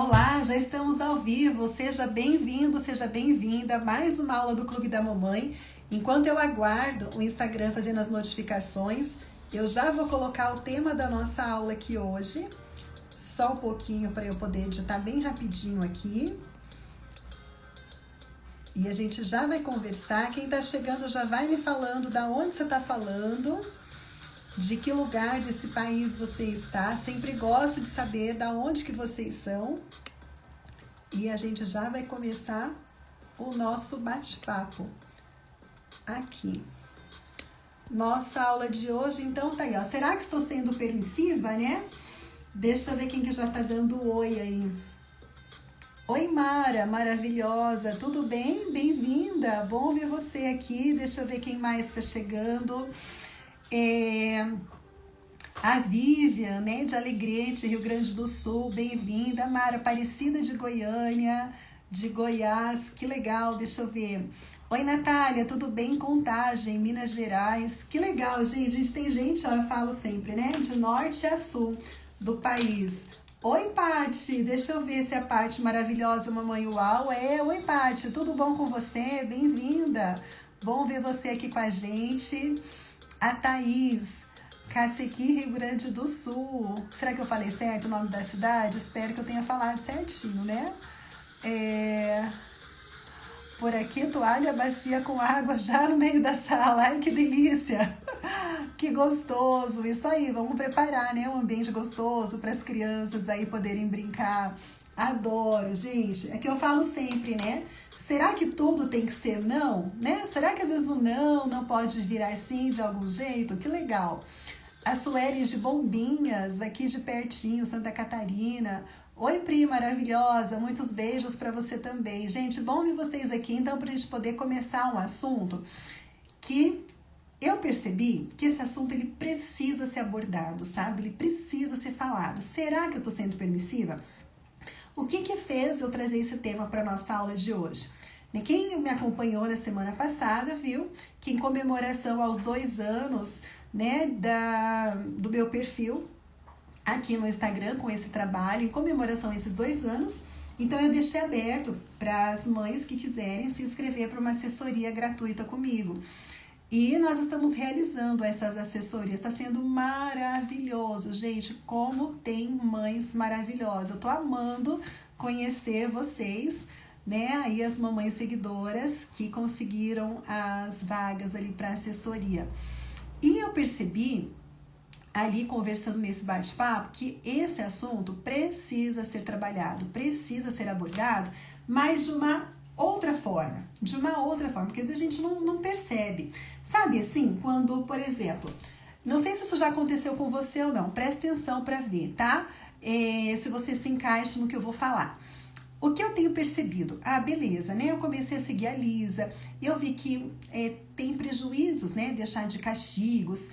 Olá, já estamos ao vivo. Seja bem-vindo, seja bem-vinda a mais uma aula do Clube da Mamãe. Enquanto eu aguardo o Instagram fazendo as notificações, eu já vou colocar o tema da nossa aula aqui hoje. Só um pouquinho para eu poder editar bem rapidinho aqui. E a gente já vai conversar. Quem está chegando já vai me falando da onde você está falando, de que lugar desse país você está. Sempre gosto de saber da onde que vocês são. E a gente já vai começar o nosso bate-papo aqui. Nossa aula de hoje, então, tá aí, ó. Será que estou sendo permissiva, né? Deixa eu ver quem que já tá dando oi aí. Oi, Mara, maravilhosa, tudo bem? Bem-vinda, bom ver você aqui. Deixa eu ver quem mais tá chegando. A Vivian, né, de Alegrete, Rio Grande do Sul, bem-vinda. Mara, Aparecida de Goiânia, de Goiás, que legal, deixa eu ver. Oi, Natália, tudo bem? Contagem, Minas Gerais, que legal, gente. A gente tem gente, ó, eu falo sempre, né, de norte a sul do país. Oi, Pati, deixa eu ver se a Pati maravilhosa, mamãe uau, oi, Pati, tudo bom com você? Bem-vinda, bom ver você aqui com a gente. A Thaís, Cacequi, Rio Grande do Sul. Será que eu falei certo o nome da cidade? Espero que eu tenha falado certinho, né? Por aqui, toalha, bacia com água já no meio da sala. Ai, que delícia! Que gostoso! Isso aí, vamos preparar, né? Um ambiente gostoso para as crianças aí poderem brincar. Adoro, gente. É que eu falo sempre, né? Será que tudo tem que ser não, né? Será que às vezes o não pode virar sim de algum jeito? Que legal! A Sueli de Bombinhas, aqui de pertinho, Santa Catarina. Oi, Pri, maravilhosa, muitos beijos para você também. Gente, bom ver vocês aqui, então, para a gente poder começar um assunto que eu percebi que esse assunto ele precisa ser abordado, sabe? Ele precisa ser falado. Será que eu estou sendo permissiva? O que fez eu trazer esse tema para a nossa aula de hoje? Quem me acompanhou na semana passada viu que em comemoração aos 2 anos, né, do meu perfil aqui no Instagram com esse trabalho, em comemoração a esses 2 anos, então eu deixei aberto para as mães que quiserem se inscrever para uma assessoria gratuita comigo. E nós estamos realizando essas assessorias, está sendo maravilhoso, gente, como tem mães maravilhosas. Eu tô amando conhecer vocês, né, aí as mamães seguidoras que conseguiram as vagas ali para assessoria. E eu percebi, ali conversando nesse bate-papo, que esse assunto precisa ser trabalhado, precisa ser abordado, mas de uma outra forma, porque às vezes a gente não percebe. Sabe assim, quando, por exemplo, não sei se isso já aconteceu com você ou não, presta atenção para ver, tá? Se você se encaixa no que eu vou falar. O que eu tenho percebido? Beleza, né? Eu comecei a seguir a Lisa e eu vi que tem prejuízos, né? Deixar de castigos,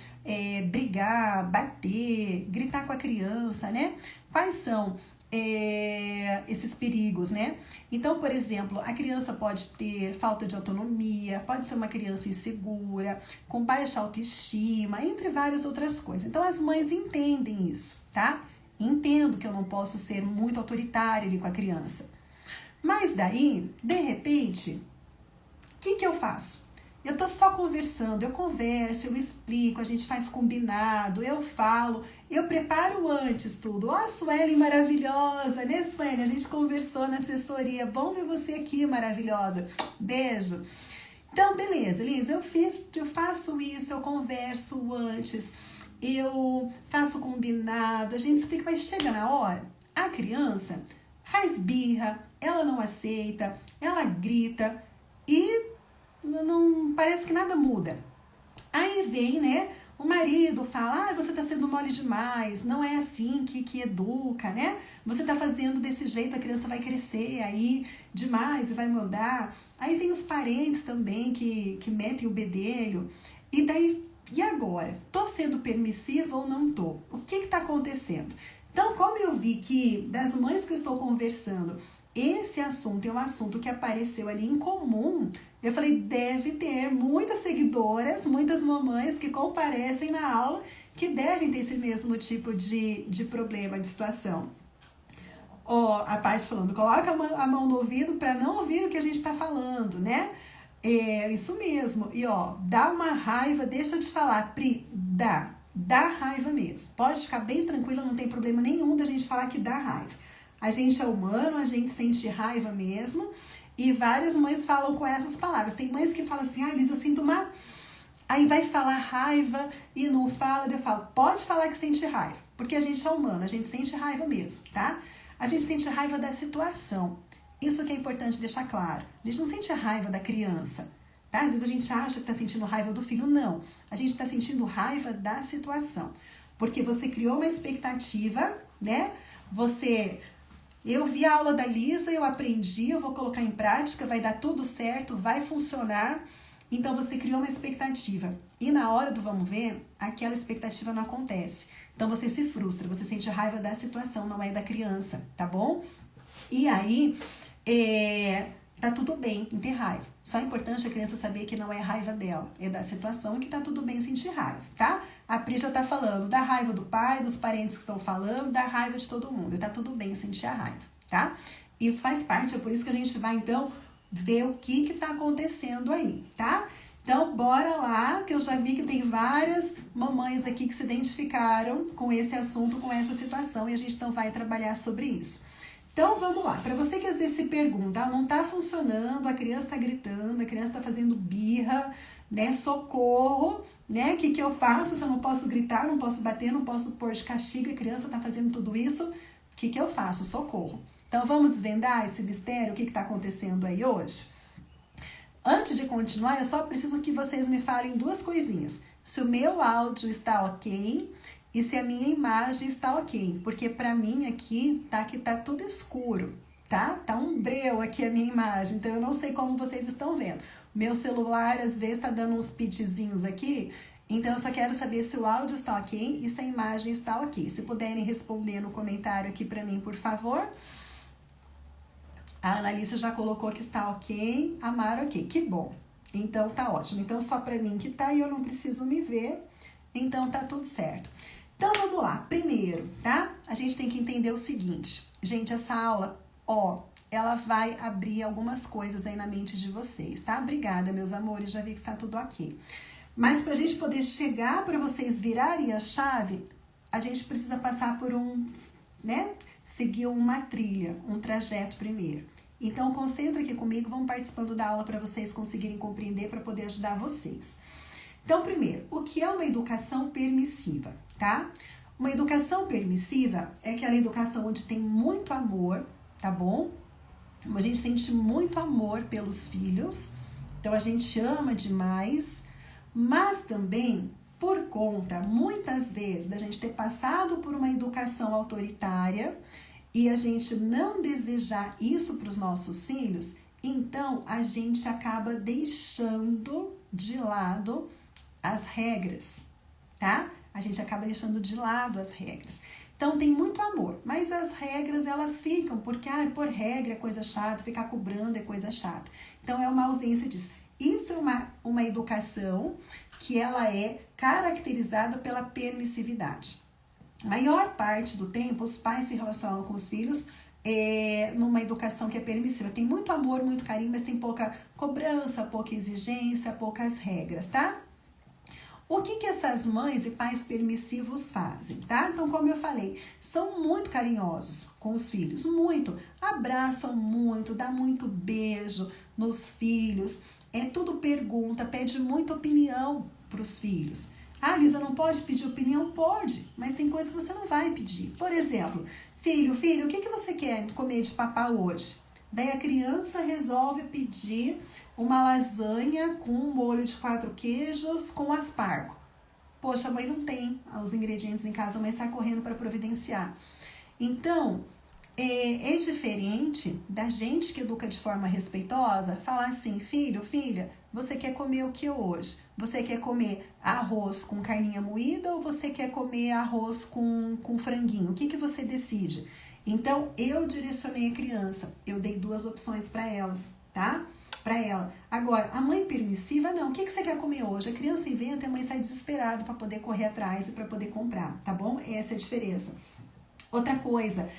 brigar, bater, gritar com a criança, né? Quais são esses perigos, né? Então, por exemplo, a criança pode ter falta de autonomia, pode ser uma criança insegura, com baixa autoestima, entre várias outras coisas. Então, as mães entendem isso, tá? Entendo que eu não posso ser muito autoritária ali com a criança. Mas daí, de repente, o que eu faço? Eu tô só conversando, eu converso, eu explico, a gente faz combinado, eu falo, eu preparo antes tudo. Ó, Sueli maravilhosa, né, Sueli? A gente conversou na assessoria, bom ver você aqui, maravilhosa. Beijo. Então, beleza, Liz, eu faço isso, eu converso antes, eu faço combinado, a gente explica, mas chega na hora, a criança faz birra, ela não aceita, ela grita e não parece que nada muda. Aí vem, né, o marido fala, você tá sendo mole demais, não é assim que educa, né? Você tá fazendo desse jeito, a criança vai crescer aí demais e vai mudar. Aí vem os parentes também que metem o bedelho. E daí, e agora? Tô sendo permissiva ou não tô? O que tá acontecendo? Então, como eu vi que das mães que eu estou conversando, esse assunto é um assunto que apareceu ali em comum, eu falei, deve ter muitas seguidoras, muitas mamães que comparecem na aula que devem ter esse mesmo tipo de problema, de situação. Ó, a parte falando, coloca a mão no ouvido para não ouvir o que a gente tá falando, né? É isso mesmo. E ó, dá uma raiva, deixa eu te falar, Pri, dá raiva mesmo. Pode ficar bem tranquila, não tem problema nenhum da gente falar que dá raiva. A gente é humano, a gente sente raiva mesmo. E várias mães falam com essas palavras. Tem mães que falam assim, Liz, eu sinto uma... Aí vai falar raiva e não fala, eu falo, pode falar que sente raiva, porque a gente é humano, a gente sente raiva mesmo, tá? A gente sente raiva da situação. Isso que é importante deixar claro. A gente não sente raiva da criança, tá? Às vezes a gente acha que tá sentindo raiva do filho, não. A gente tá sentindo raiva da situação, porque você criou uma expectativa, né? Eu vi a aula da Lisa, eu aprendi, eu vou colocar em prática, vai dar tudo certo, vai funcionar. Então você criou uma expectativa e na hora do vamos ver, aquela expectativa não acontece. Então você se frustra, você sente raiva da situação, não é da criança, tá bom? E aí, tá tudo bem em ter raiva. Só é importante a criança saber que não é raiva dela, é da situação e que tá tudo bem sentir raiva, tá? A Pri já tá falando da raiva do pai, dos parentes que estão falando, da raiva de todo mundo. E tá tudo bem sentir a raiva, tá? Isso faz parte, é por isso que a gente vai, então, ver o que tá acontecendo aí, tá? Então, bora lá, que eu já vi que tem várias mamães aqui que se identificaram com esse assunto, com essa situação, e a gente então vai trabalhar sobre isso. Então, vamos lá. Para você que às vezes se pergunta, não tá funcionando, a criança tá gritando, a criança tá fazendo birra, né? Socorro, né? O que eu faço se eu não posso gritar, não posso bater, não posso pôr de castigo, a criança tá fazendo tudo isso? O que eu faço? Socorro. Então, vamos desvendar esse mistério, o que está acontecendo aí hoje? Antes de continuar, eu só preciso que vocês me falem duas coisinhas. Se o meu áudio está ok e se a minha imagem está ok. Porque para mim aqui tá tudo escuro, tá? Tá um breu aqui a minha imagem, então eu não sei como vocês estão vendo. Meu celular às vezes está dando uns pitzinhos aqui, então eu só quero saber se o áudio está ok e se a imagem está ok. Se puderem responder no comentário aqui para mim, por favor. A Analícia já colocou que está ok, a Mara ok, que bom. Então tá ótimo, então só pra mim que tá e eu não preciso me ver, então tá tudo certo. Então vamos lá, primeiro, tá? A gente tem que entender o seguinte, gente, essa aula, ela vai abrir algumas coisas aí na mente de vocês, tá? Obrigada, meus amores, já vi que está tudo ok. Mas pra gente poder chegar para vocês virarem a chave, a gente precisa passar por seguir uma trilha, um trajeto primeiro. Então, concentra aqui comigo, vamos participando da aula para vocês conseguirem compreender, para poder ajudar vocês. Então, primeiro, o que é uma educação permissiva, tá? Uma educação permissiva é aquela educação onde tem muito amor, tá bom? A gente sente muito amor pelos filhos, então a gente ama demais, mas também por conta, muitas vezes, da gente ter passado por uma educação autoritária e a gente não desejar isso para os nossos filhos, então a gente acaba deixando de lado as regras, tá? A gente acaba deixando de lado as regras. Então tem muito amor, mas as regras elas ficam, porque por regra é coisa chata, ficar cobrando é coisa chata. Então é uma ausência disso. Isso é uma educação que ela é caracterizada pela permissividade. A maior parte do tempo, os pais se relacionam com os filhos numa educação que é permissiva. Tem muito amor, muito carinho, mas tem pouca cobrança, pouca exigência, poucas regras, tá? O que essas mães e pais permissivos fazem, tá? Então, como eu falei, são muito carinhosos com os filhos, muito. Abraçam muito, dá muito beijo nos filhos, tudo pergunta, pede muita opinião para os filhos. Lisa, não pode pedir opinião? Pode, mas tem coisa que você não vai pedir. Por exemplo, filho, o que você quer comer de papá hoje? Daí a criança resolve pedir uma lasanha com molho de 4 queijos com aspargo. Poxa, a mãe não tem os ingredientes em casa, a mãe sai correndo para providenciar. Então, é diferente da gente que educa de forma respeitosa falar assim, filho, filha, você quer comer o que hoje? Você quer comer arroz com carninha moída ou você quer comer arroz com franguinho? O que você decide? Então, eu direcionei a criança, eu dei 2 opções para elas, tá? Para ela. Agora, a mãe permissiva, não. O que você quer comer hoje? A criança inventa e a mãe sai desesperada para poder correr atrás e para poder comprar, tá bom? Essa é a diferença. Outra coisa,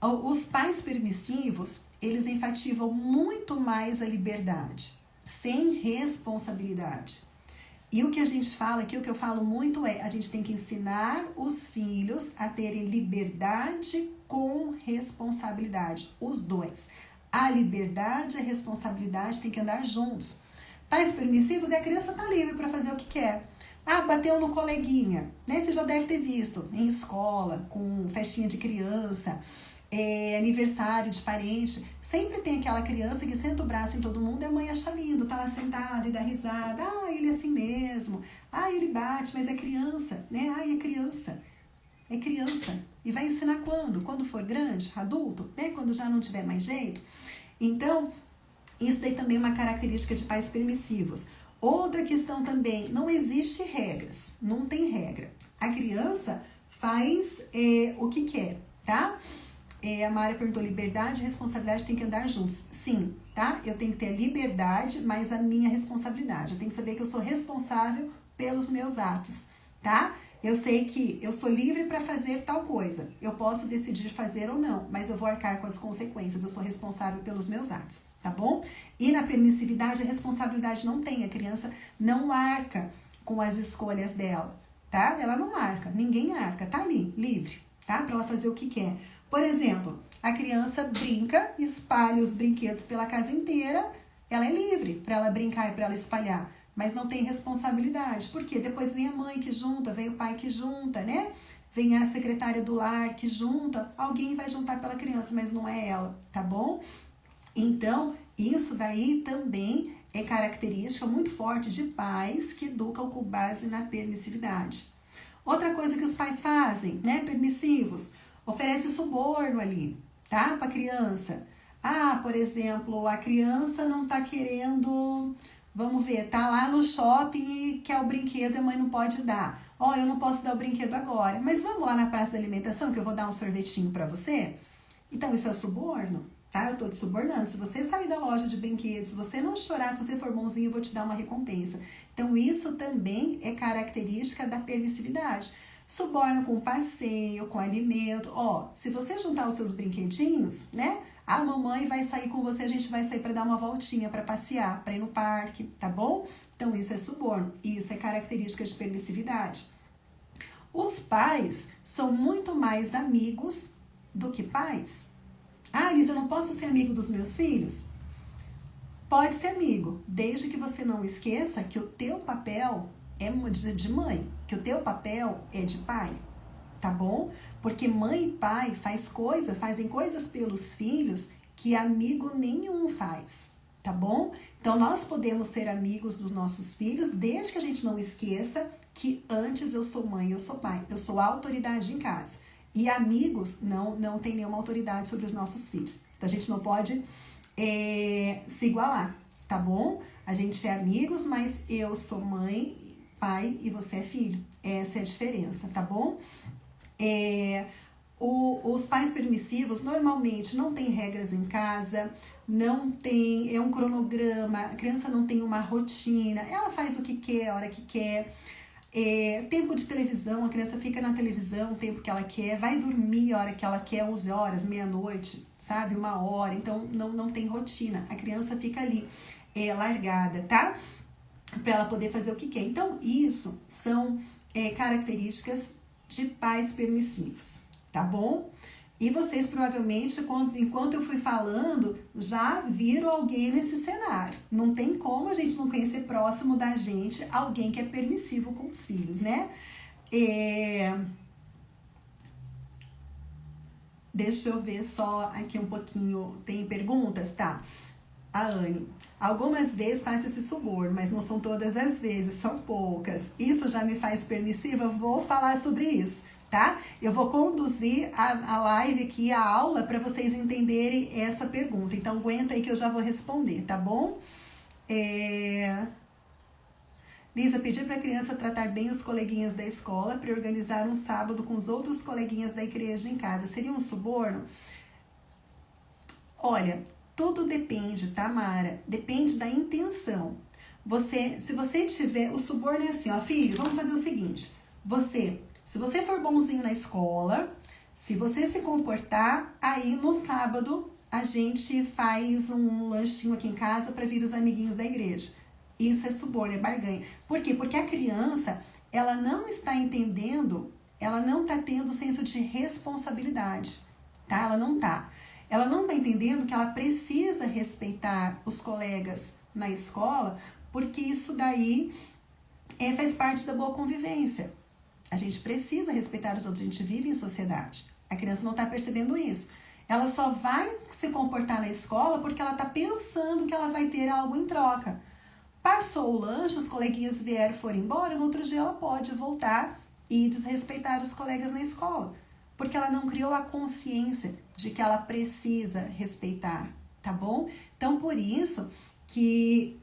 Os pais permissivos, eles enfatizam muito mais a liberdade, sem responsabilidade. E o que a gente fala aqui, o que eu falo muito é, a gente tem que ensinar os filhos a terem liberdade com responsabilidade, os dois. A liberdade e a responsabilidade tem que andar juntos. Pais permissivos é a criança tá livre para fazer o que quer. Ah, bateu no coleguinha, né? Você já deve ter visto em escola, com festinha de criança, aniversário de parente. Sempre tem aquela criança que senta o braço em todo mundo e a mãe acha lindo, tá lá sentada e dá risada. Ah, ele é assim mesmo. Ah, ele bate, mas é criança, né? Ah, é criança. É criança. E vai ensinar quando? Quando for grande, adulto, né? Quando já não tiver mais jeito. Então, isso daí também é uma característica de pais permissivos. Outra questão também, não existe regras, não tem regra. A criança faz o que quer, tá? A Mara perguntou, liberdade e responsabilidade tem que andar juntos. Sim, tá? Eu tenho que ter a liberdade, mas a minha responsabilidade. Eu tenho que saber que eu sou responsável pelos meus atos, tá? Eu sei que eu sou livre para fazer tal coisa. Eu posso decidir fazer ou não, mas eu vou arcar com as consequências. Eu sou responsável pelos meus atos, tá bom? E na permissividade, a responsabilidade não tem. A criança não arca com as escolhas dela, tá? Ela não arca, ninguém arca, tá ali, livre, tá? Para ela fazer o que quer. Por exemplo, a criança brinca, espalha os brinquedos pela casa inteira, ela é livre para ela brincar e para ela espalhar, mas não tem responsabilidade. Por quê? Depois vem a mãe que junta, vem o pai que junta, né? Vem a secretária do lar que junta, alguém vai juntar pela criança, mas não é ela, tá bom? Então, isso daí também é característica muito forte de pais que educam com base na permissividade. Outra coisa que os pais fazem, né, permissivos, oferece suborno ali, tá, para a criança. Ah, por exemplo, a criança não tá querendo, vamos ver, tá lá no shopping e quer o brinquedo e a mãe não pode dar. Ó, eu não posso dar o brinquedo agora, mas vamos lá na praça da alimentação que eu vou dar um sorvetinho para você? Então, isso é suborno, tá? Eu tô te subornando. Se você sair da loja de brinquedos, se você não chorar, se você for bonzinho, eu vou te dar uma recompensa. Então, isso também é característica da permissividade. Suborno com passeio, com alimento. Ó, se você juntar os seus brinquedinhos, né? A mamãe vai sair com você, a gente vai sair para dar uma voltinha, para passear, para ir no parque, tá bom? Então, isso é suborno. Isso é característica de permissividade. Os pais são muito mais amigos do que pais. Ah, Elisa, eu não posso ser amigo dos meus filhos? Pode ser amigo, desde que você não esqueça que o teu papel é de mãe, que o teu papel é de pai, tá bom? Porque mãe e pai fazem coisas pelos filhos que amigo nenhum faz, tá bom? Então, nós podemos ser amigos dos nossos filhos, desde que a gente não esqueça que antes eu sou mãe, eu sou pai, eu sou a autoridade em casa. E amigos não tem nenhuma autoridade sobre os nossos filhos. Então, a gente não pode se igualar, tá bom? A gente é amigos, mas eu sou mãe, pai e você é filho. Essa é a diferença, tá bom? Os pais permissivos normalmente não tem regras em casa, não tem, é um cronograma, a criança não tem uma rotina, ela faz o que quer, a hora que quer. Tempo de televisão, a criança fica na televisão o tempo que ela quer, vai dormir a hora que ela quer, 11 horas, meia-noite, sabe, 1 hora, então não tem rotina, a criança fica ali largada, tá? Para ela poder fazer o que quer. Então, isso são características de pais permissivos, tá bom? E vocês provavelmente, enquanto eu fui falando, já viram alguém nesse cenário. Não tem como a gente não conhecer próximo da gente alguém que é permissivo com os filhos, né? Deixa eu ver só aqui um pouquinho. Tem perguntas? Tá. A Anne. Algumas vezes faço esse suborno, mas não são todas as vezes, são poucas. Isso já me faz permissiva? Vou falar sobre isso, tá? Eu vou conduzir a live aqui, a aula, para vocês entenderem essa pergunta. Então, aguenta aí que eu já vou responder, tá bom? Lisa, pedir para a criança tratar bem os coleguinhas da escola para organizar um sábado com os outros coleguinhas da igreja em casa. Seria um suborno? Olha, tudo depende, tá, Mara? Depende da intenção. Se você tiver... O suborno é assim, ó, filho, vamos fazer o seguinte. Se você for bonzinho na escola, Se você se comportar, aí no sábado a gente faz um lanchinho aqui em casa para vir os amiguinhos da igreja. Isso é suborno, é barganha. Por quê? Porque a criança, ela não está entendendo, ela não está tendo senso de responsabilidade, tá? Ela não está entendendo que ela precisa respeitar os colegas na escola, porque isso daí faz parte da boa convivência. A gente precisa respeitar os outros, a gente vive em sociedade. A criança não está percebendo isso. Ela só vai se comportar na escola porque ela está pensando que ela vai ter algo em troca. Passou o lanche, os coleguinhas vieram, foram embora, no outro dia ela pode voltar e desrespeitar os colegas na escola, porque ela não criou a consciência de que ela precisa respeitar, tá bom? Então, por isso que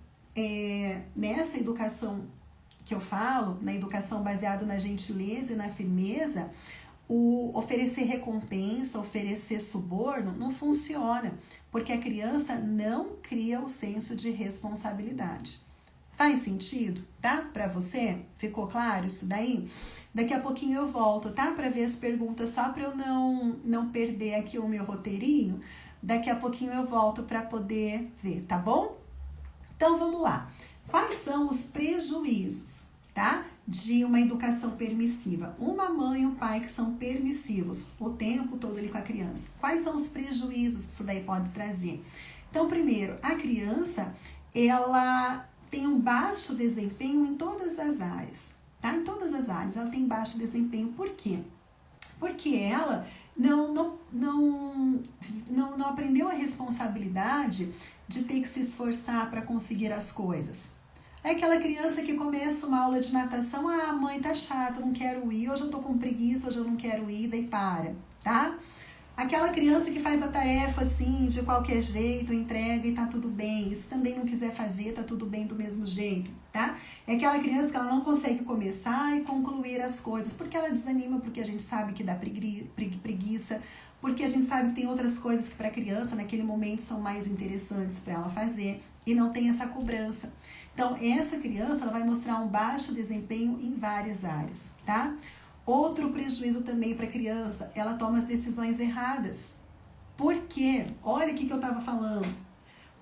nessa educação que eu falo, na educação baseada na gentileza e na firmeza, o oferecer recompensa, oferecer suborno não funciona, porque a criança não cria o senso de responsabilidade. Faz sentido, tá? Pra você? Ficou claro isso daí? Daqui a pouquinho eu volto, tá? Pra ver as perguntas, só pra eu não perder aqui o meu roteirinho. Daqui a pouquinho eu volto pra poder ver, tá bom? Então vamos lá. Quais são os prejuízos, tá? De uma educação permissiva? Uma mãe e um pai que são permissivos o tempo todo ali com a criança. Quais são os prejuízos que isso daí pode trazer? Então, primeiro, a criança, ela tem um baixo desempenho em todas as áreas, tá? Em todas as áreas ela tem baixo desempenho. Por quê? Porque ela não aprendeu a responsabilidade de ter que se esforçar para conseguir as coisas. É aquela criança que começa uma aula de natação, mãe, tá chata, não quero ir, hoje eu tô com preguiça, hoje eu não quero ir, daí para, tá? Aquela criança que faz a tarefa assim, de qualquer jeito, entrega e tá tudo bem. E se também não quiser fazer, tá tudo bem do mesmo jeito, tá? É aquela criança que ela não consegue começar e concluir as coisas, porque ela desanima, porque a gente sabe que dá preguiça, porque a gente sabe que tem outras coisas que para a criança naquele momento são mais interessantes para ela fazer e não tem essa cobrança. Então, essa criança ela vai mostrar um baixo desempenho em várias áreas, tá? Outro prejuízo também para a criança, ela toma as decisões erradas. Por quê? Olha o que eu estava falando.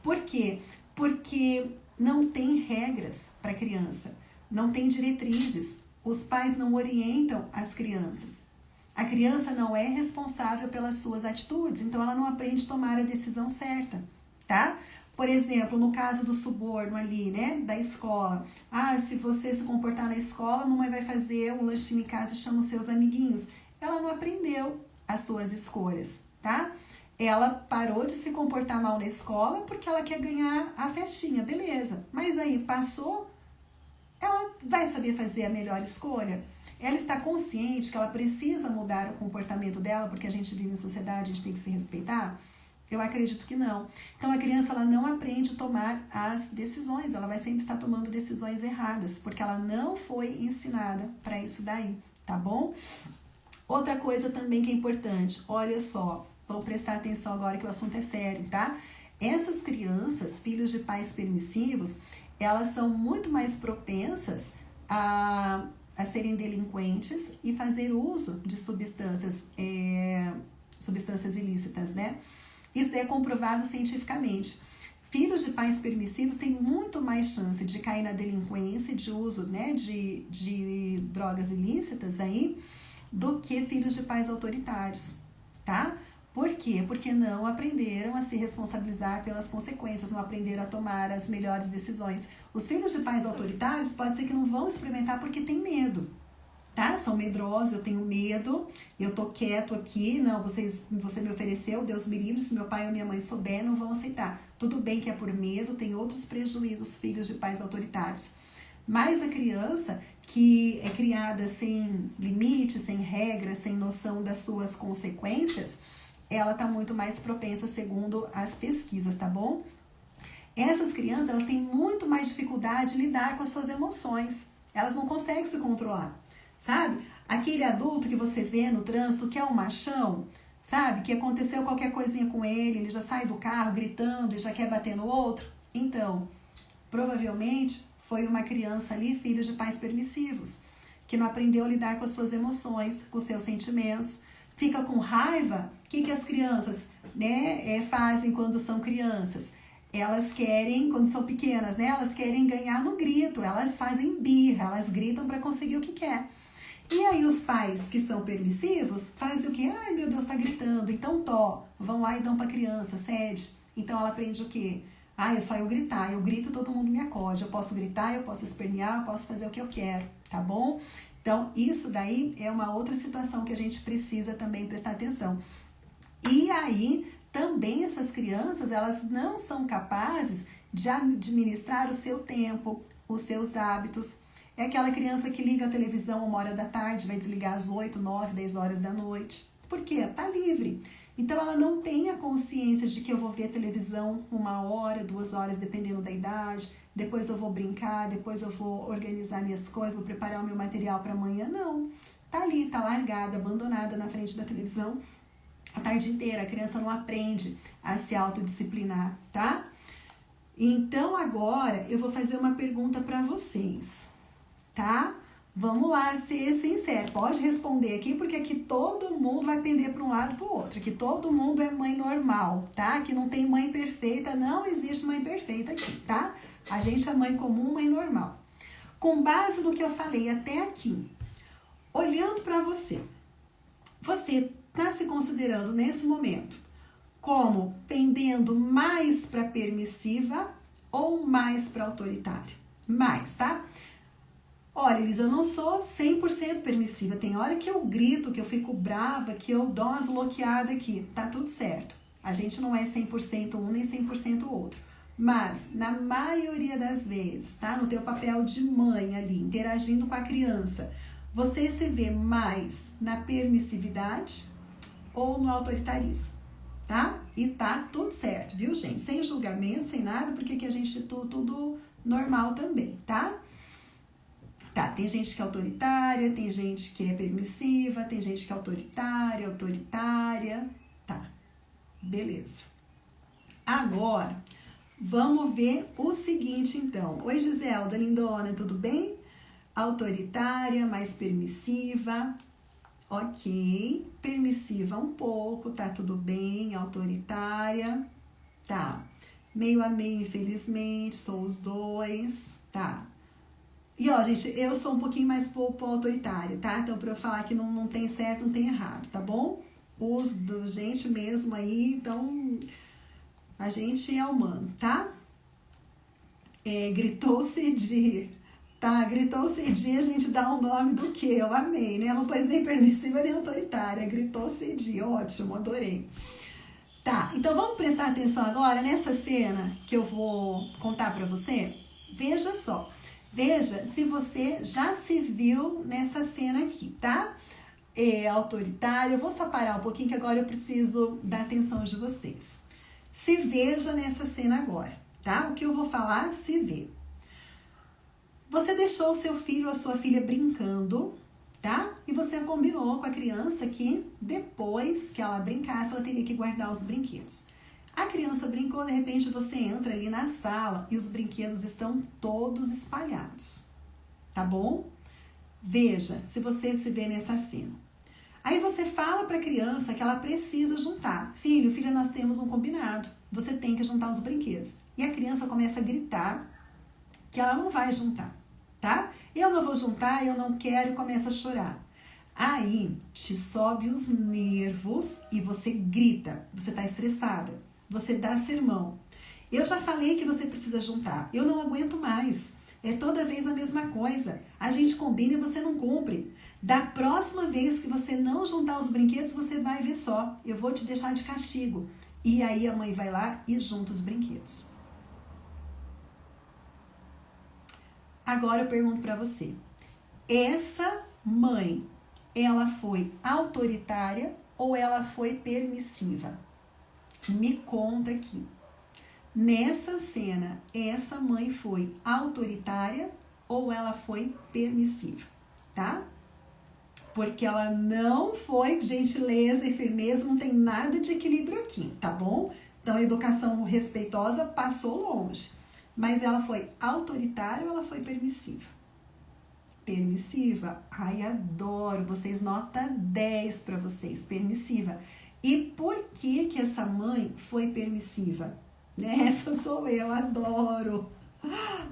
Por quê? Porque não tem regras para a criança, não tem diretrizes, os pais não orientam as crianças. A criança não é responsável pelas suas atitudes, então ela não aprende a tomar a decisão certa, tá? Por exemplo, no caso do suborno ali, né, da escola. Se você se comportar na escola, a mamãe vai fazer um lanchinho em casa e chama os seus amiguinhos. Ela não aprendeu as suas escolhas, tá? Ela parou de se comportar mal na escola porque ela quer ganhar a festinha, beleza. Mas aí passou, ela vai saber fazer a melhor escolha? Ela está consciente que ela precisa mudar o comportamento dela porque a gente vive em sociedade, a gente tem que se respeitar? Eu acredito que não. Então, a criança ela não aprende a tomar as decisões, ela vai sempre estar tomando decisões erradas, porque ela não foi ensinada para isso daí, tá bom? Outra coisa também que é importante, olha só, vamos prestar atenção agora que o assunto é sério, tá? Essas crianças, filhos de pais permissivos, elas são muito mais propensas a serem delinquentes e fazer uso de substâncias ilícitas, né? Isso é comprovado cientificamente. Filhos de pais permissivos têm muito mais chance de cair na delinquência, de uso, né, de drogas ilícitas aí, do que filhos de pais autoritários, tá? Por quê? Porque não aprenderam a se responsabilizar pelas consequências, não aprenderam a tomar as melhores decisões. Os filhos de pais autoritários pode ser que não vão experimentar porque tem medo. Tá? São medrosos, eu tenho medo, eu tô quieto aqui, não, você me ofereceu, Deus me livre, se meu pai ou minha mãe souber, não vão aceitar. Tudo bem que é por medo, tem outros prejuízos, filhos de pais autoritários. Mas a criança que é criada sem limite, sem regras, sem noção das suas consequências, ela tá muito mais propensa segundo as pesquisas, tá bom? Essas crianças, elas têm muito mais dificuldade de lidar com as suas emoções, elas não conseguem se controlar. Sabe? Aquele adulto que você vê no trânsito que é um machão, sabe? Que aconteceu qualquer coisinha com ele já sai do carro gritando e já quer bater no outro. Então, provavelmente foi uma criança ali, filho de pais permissivos, que não aprendeu a lidar com as suas emoções, com os seus sentimentos, Fica com raiva? O que as crianças, né, fazem quando são crianças? Elas querem, quando são pequenas, né, elas querem ganhar no grito, elas fazem birra, elas gritam para conseguir o que quer. E aí os pais que são permissivos fazem o quê? Ai, meu Deus, tá gritando. Então, vão lá e dão pra criança, cede. Então ela aprende o quê? Ah, é só eu gritar. Eu grito, todo mundo me acode. Eu posso gritar, eu posso espernear, eu posso fazer o que eu quero, tá bom? Então, isso daí é uma outra situação que a gente precisa também prestar atenção. E aí, também essas crianças, elas não são capazes de administrar o seu tempo, os seus hábitos. É aquela criança que liga a televisão 1h da tarde, vai desligar às 8, 9, 10 horas da noite. Por quê? Tá livre. Então, ela não tem a consciência de que eu vou ver televisão 1 hora, 2 horas, dependendo da idade. Depois eu vou brincar, depois eu vou organizar minhas coisas, vou preparar o meu material para amanhã. Não. Tá ali, tá largada, abandonada na frente da televisão a tarde inteira. A criança não aprende a se autodisciplinar, tá? Então, agora eu vou fazer uma pergunta para vocês, tá? Vamos lá ser sincero. Pode responder aqui, porque aqui todo mundo vai pender para um lado e para o outro. Aqui todo mundo é mãe normal, tá? Aqui não tem mãe perfeita, não existe mãe perfeita aqui, tá? A gente é mãe comum, mãe normal. Com base no que eu falei até aqui, olhando para você, você está se considerando nesse momento como pendendo mais para permissiva ou mais para autoritária? Mais, tá? Olha, Elisa, eu não sou 100% permissiva. Tem hora que eu grito, que eu fico brava, que eu dou umas bloqueadas aqui. Tá tudo certo. A gente não é 100% um nem 100% o outro. Mas, na maioria das vezes, tá? No teu papel de mãe ali, interagindo com a criança, você se vê mais na permissividade ou no autoritarismo, tá? E tá tudo certo, viu, gente? Sem julgamento, sem nada, porque aqui a gente tudo normal também, tá? Tá, tem gente que é autoritária, tem gente que é permissiva, tem gente que é autoritária, tá, beleza. Agora, vamos ver o seguinte, então. Oi, Giselda, lindona, tudo bem? Autoritária, mais permissiva, ok. Permissiva um pouco, tá tudo bem. Autoritária, tá. Meio a meio, infelizmente, sou os dois, tá. E ó, gente, eu sou um pouquinho mais autoritária, tá? Então, pra eu falar que não tem certo, não tem errado, tá bom? Os do gente mesmo aí, então, a gente é humano, tá? Gritou Cedi, tá? Gritou Cedi, a gente dá o nome do quê? Eu amei, né? Não pôs nem permissiva nem autoritária, gritou Cedi, ótimo, adorei. Tá, então vamos prestar atenção agora nessa cena que eu vou contar pra você? Veja só. Veja se você já se viu nessa cena aqui, tá? Autoritário. Eu vou só parar um pouquinho que agora eu preciso da atenção de vocês. Se veja nessa cena agora, tá? O que eu vou falar, se vê. Você deixou o seu filho ou a sua filha brincando, tá? E você combinou com a criança que depois que ela brincasse, ela teria que guardar os brinquedos. A criança brincou, de repente você entra ali na sala e os brinquedos estão todos espalhados, tá bom? Veja se você se vê nessa cena. Aí você fala para a criança que ela precisa juntar. Filha, nós temos um combinado, você tem que juntar os brinquedos. E a criança começa a gritar que ela não vai juntar, tá? Eu não vou juntar, eu não quero, e começa a chorar. Aí te sobe os nervos e você grita, você tá estressada. Você dá sermão. Eu já falei que você precisa juntar. Eu não aguento mais. É toda vez a mesma coisa. A gente combina e você não cumpre. Da próxima vez que você não juntar os brinquedos, você vai ver só. Eu vou te deixar de castigo. E aí a mãe vai lá e junta os brinquedos. Agora eu pergunto para você. Essa mãe, ela foi autoritária ou ela foi permissiva? Me conta aqui. Nessa cena, essa mãe foi autoritária ou ela foi permissiva, tá? Porque ela não foi gentileza e firmeza, não tem nada de equilíbrio aqui, tá bom? Então, a educação respeitosa passou longe. Mas ela foi autoritária ou ela foi permissiva? Permissiva. Ai, adoro. Vocês nota 10 para vocês. Permissiva. E por que que essa mãe foi permissiva? Né? Essa sou eu, adoro.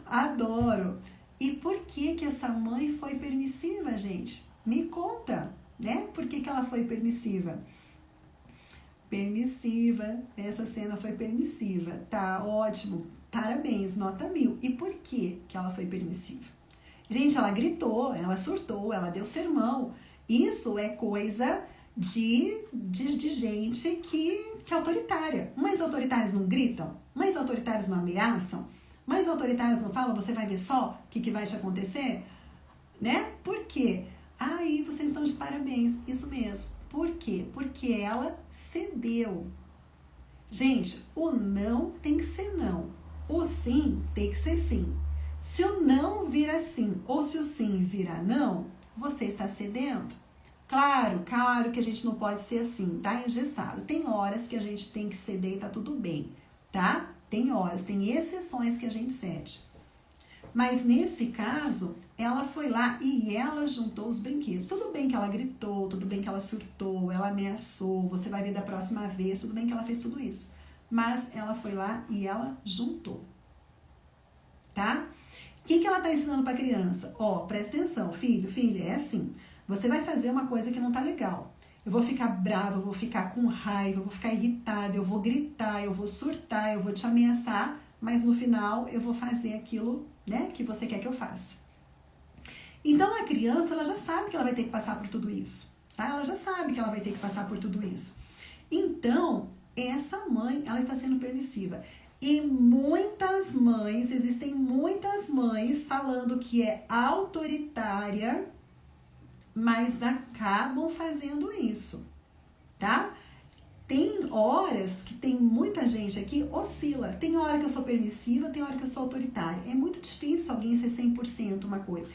Adoro. E por que que essa mãe foi permissiva, gente? Me conta, né? Por que que ela foi permissiva? Permissiva. Essa cena foi permissiva. Tá, ótimo. Parabéns, nota 1000. E por que que ela foi permissiva? Gente, ela gritou, ela surtou, ela deu sermão. Isso é coisa de gente que é autoritária. Mães autoritárias não gritam? Mães autoritárias não ameaçam? Mães autoritárias não falam, você vai ver só o que vai te acontecer? Né? Por quê? Aí vocês estão de parabéns, isso mesmo. Por quê? Porque ela cedeu. Gente, o não tem que ser não. O sim tem que ser sim. Se o não vira sim ou se o sim vira não, você está cedendo? Claro que a gente não pode ser assim, tá engessado. Tem horas que a gente tem que ceder e tá tudo bem, tá? Tem horas, tem exceções que a gente cede. Mas nesse caso, ela foi lá e ela juntou os brinquedos. Tudo bem que ela gritou, tudo bem que ela surtou, ela ameaçou, você vai ver da próxima vez, tudo bem que ela fez tudo isso. Mas ela foi lá e ela juntou, tá? O que ela tá ensinando pra criança? Ó, presta atenção, filho, filha, é assim. Você vai fazer uma coisa que não tá legal. Eu vou ficar brava, eu vou ficar com raiva, eu vou ficar irritada, eu vou gritar, eu vou surtar, eu vou te ameaçar, mas no final eu vou fazer aquilo, né, que você quer que eu faça. Então a criança, ela já sabe que ela vai ter que passar por tudo isso, tá? Ela já sabe que ela vai ter que passar por tudo isso. Então, essa mãe, ela está sendo permissiva. E existem muitas mães falando que é autoritária, mas acabam fazendo isso, tá? Tem horas que tem muita gente aqui oscila. Tem hora que eu sou permissiva, tem hora que eu sou autoritária. É muito difícil alguém ser 100% uma coisa.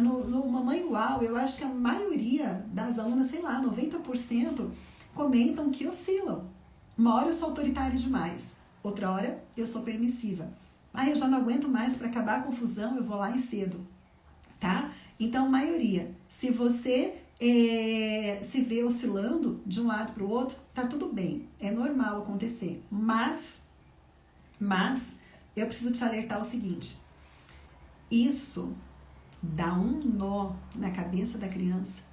No Mamãe Uau, eu acho que a maioria das alunas, sei lá, 90% comentam que oscilam. Uma hora eu sou autoritária demais, outra hora eu sou permissiva. Aí eu já não aguento mais, para acabar a confusão, eu vou lá e cedo, tá? Então, maioria, se você se vê oscilando de um lado para o outro, tá tudo bem, é normal acontecer. Mas eu preciso te alertar o seguinte: isso dá um nó na cabeça da criança.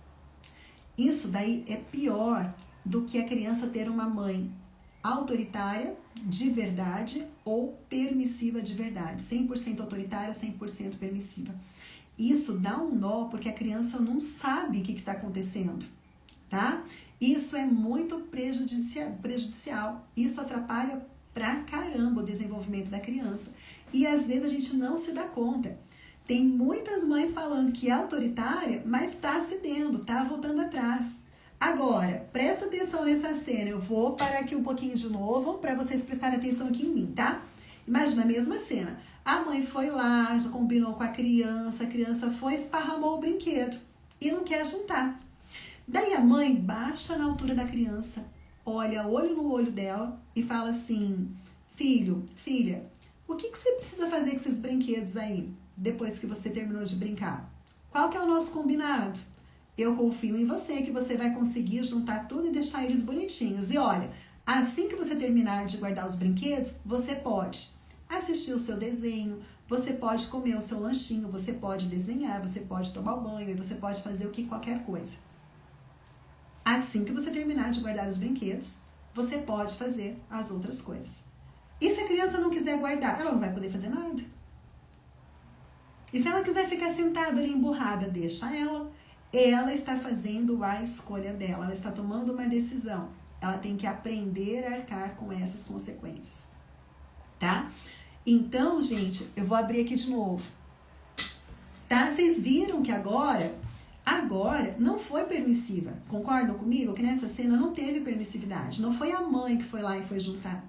Isso daí é pior do que a criança ter uma mãe autoritária de verdade ou permissiva de verdade, 100% autoritária ou 100% permissiva. Isso dá um nó porque a criança não sabe o que está acontecendo, tá? Isso é muito prejudicial. Isso atrapalha pra caramba o desenvolvimento da criança. E às vezes a gente não se dá conta. Tem muitas mães falando que é autoritária, mas está cedendo, está voltando atrás. Agora, presta atenção nessa cena. Eu vou parar aqui um pouquinho de novo para vocês prestarem atenção aqui em mim, tá? Imagina a mesma cena. A mãe foi lá, já combinou com a criança foi, esparramou o brinquedo e não quer juntar. Daí a mãe baixa na altura da criança, olha olho no olho dela e fala assim: filho, filha, o que você precisa fazer com esses brinquedos aí, depois que você terminou de brincar? Qual que é o nosso combinado? Eu confio em você que você vai conseguir juntar tudo e deixar eles bonitinhos. E olha, assim que você terminar de guardar os brinquedos, você pode assistir o seu desenho, você pode comer o seu lanchinho, você pode desenhar, você pode tomar banho e você pode fazer qualquer coisa. Assim que você terminar de guardar os brinquedos, você pode fazer as outras coisas. E se a criança não quiser guardar, ela não vai poder fazer nada. E se ela quiser ficar sentada ali emburrada, deixa ela. Ela está fazendo a escolha dela, ela está tomando uma decisão. Ela tem que aprender a arcar com essas consequências, tá? Então, gente, eu vou abrir aqui de novo, tá? Vocês viram que agora não foi permissiva. Concordam comigo que nessa cena não teve permissividade. Não foi a mãe que foi lá e foi juntar.